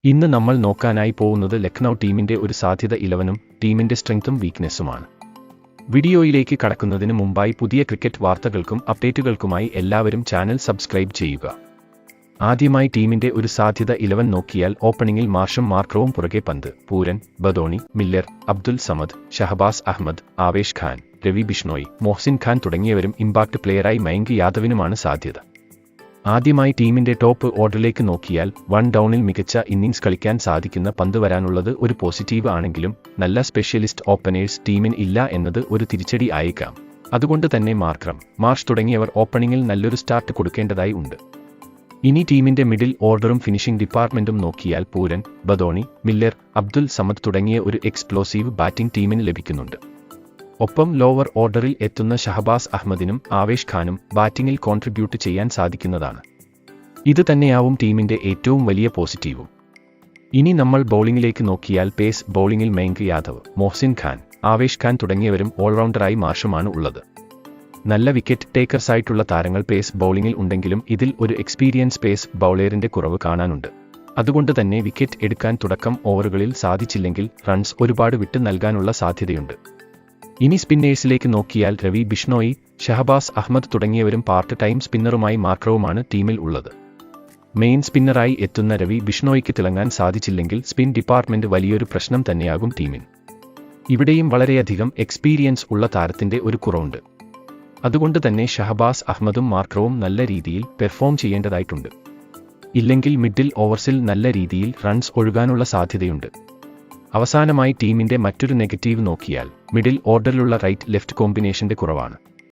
ഇന്ന് നമ്മൾ നോക്കാനായി പോകുന്നത് ലക്നൗ ടീമിന്റെ ഒരു സാധ്യത 11ഉം ടീമിന്റെ സ്ട്രെങ്തും വീക്ക്നെസ്സുമാണ്. വീഡിയോയിലേക്ക് കടക്കുന്നതിന് മുമ്പായി പുതിയ ക്രിക്കറ്റ് വാർത്തകൾക്കും അപ്ഡേറ്റുകൾക്കുമായി എല്ലാവരും ചാനൽ സബ്സ്ക്രൈബ് ചെയ്യുക. ആദ്യമായി ടീമിന്റെ ഒരു സാധ്യത 11 നോക്കിയാൽ ഓപ്പണിംഗിൽ മാർഷും മാർക്രവും പുറകെ പന്ത്, പൂരൻ, ബദോണി, മില്ലർ, അബ്ദുൽ സമദ്, ഷഹബാസ് അഹമ്മദ്, ആവേശ് ഖാൻ, രവി ബിഷ്ണോയി, മൊഹ്സിൻ ഖാൻ തുടങ്ങിയവരും ഇമ്പാക്ട് പ്ലെയറായി മയങ്ക് യാദവിനുമാണ് സാധ്യത. ആദ്യമായി ടീമിന്റെ ടോപ്പ് ഓർഡറിലേക്ക് നോക്കിയാൽ 1 ഡൗണിൽ മികച്ച ഇന്നിംഗ്സ് കളിക്കാൻ സാധിക്കുന്ന പന്ത് വരാനുള്ളത് ഒരു പോസിറ്റീവ് ആണെങ്കിലും നല്ല സ്പെഷ്യലിസ്റ്റ് ഓപ്പണേഴ്സ് ടീമിന് ഇല്ല എന്നത് ഒരു തിരിച്ചടി ആയേക്കാം. അതുകൊണ്ട് തന്നെ മാർഷ് തുടങ്ങിയവർ ഓപ്പണിംഗിൽ നല്ലൊരു സ്റ്റാർട്ട് കൊടുക്കേണ്ടതായി ഉണ്ട്. ഇനി ടീമിന്റെ മിഡിൽ ഓർഡറും ഫിനിഷിംഗ് ഡിപ്പാർട്ട്മെന്റും നോക്കിയാൽ പൂരൻ, ബദോണി, മില്ലർ, അബ്ദുൽ സമദ് തുടങ്ങിയ ഒരു എക്സ്പ്ലോസീവ് ബാറ്റിംഗ് ടീമിന് ലഭിക്കുന്നുണ്ട്. ഒപ്പം ലോവർ ഓർഡറിൽ എത്തുന്ന ഷഹബാസ് അഹമ്മദിനും ആവേശ് ഖാനും ബാറ്റിംഗിൽ കോൺട്രിബ്യൂട്ട് ചെയ്യാൻ സാധിക്കുന്നതാണ്. ഇത് തന്നെയാവും ടീമിന്റെ ഏറ്റവും വലിയ പോസിറ്റീവും. ഇനി നമ്മൾ ബൗളിംഗിലേക്ക് നോക്കിയാൽ പേസ് ബൗളിംഗിൽ മയങ്ക് യാദവ്, മൊഹ്സിൻ ഖാൻ, ആവേശ് ഖാൻ തുടങ്ങിയവരും ഓൾറൗണ്ടറായി മാർഷുമാണ് ഉള്ളത്. നല്ല വിക്കറ്റ് ടേക്കേഴ്സായിട്ടുള്ള താരങ്ങൾ പേസ് ബൗളിംഗിൽ ഉണ്ടെങ്കിലും ഇതിൽ ഒരു എക്സ്പീരിയൻസ് പേസ് ബൗളറിന്റെ കുറവ് കാണാനുണ്ട്. അതുകൊണ്ട് തന്നെ വിക്കറ്റ് എടുക്കാൻ തുടക്കം ഓവറുകളിൽ സാധിച്ചില്ലെങ്കിൽ റൺസ് ഒരുപാട് വിട്ട് നൽകാനുള്ള സാധ്യതയുണ്ട്. ഇനി സ്പിന്നേഴ്സിലേക്ക് നോക്കിയാൽ രവി ബിഷ്ണോയി, ഷഹബാസ് അഹമ്മദ് തുടങ്ങിയവരും പാർട്ട് ടൈം സ്പിന്നറുമായി മാർക്രവുമാണ് ടീമിൽ ഉള്ളത്. മെയിൻ സ്പിന്നറായി എത്തുന്ന രവി ബിഷ്ണോയിക്ക് തിളങ്ങാൻ സാധിച്ചില്ലെങ്കിൽ സ്പിൻ ഡിപ്പാർട്ട്മെന്റ് വലിയൊരു പ്രശ്നം തന്നെയാകും ടീമിന്. ഇവിടെയും വളരെയധികം എക്സ്പീരിയൻസ് ഉള്ള താരത്തിന്റെ ഒരു കുറവുണ്ട്. അതുകൊണ്ട് തന്നെ ഷഹബാസ് അഹമ്മദും മാർക്രവും നല്ല രീതിയിൽ പെർഫോം ചെയ്യേണ്ടതായിട്ടുണ്ട്. ഇല്ലെങ്കിൽ മിഡിൽ ഓവേഴ്സിൽ നല്ല രീതിയിൽ റൺസ് ഒഴുകാനുള്ള സാധ്യതയുണ്ട്. അവസാനമായി ടീമിന്റെ മറ്റൊരു നെഗറ്റീവ് നോക്കിയാൽ മിഡിൽ ഓർഡറിലുള്ള റൈറ്റ് ലെഫ്റ്റ് കോമ്പിനേഷന്റെ കുറവാണ്.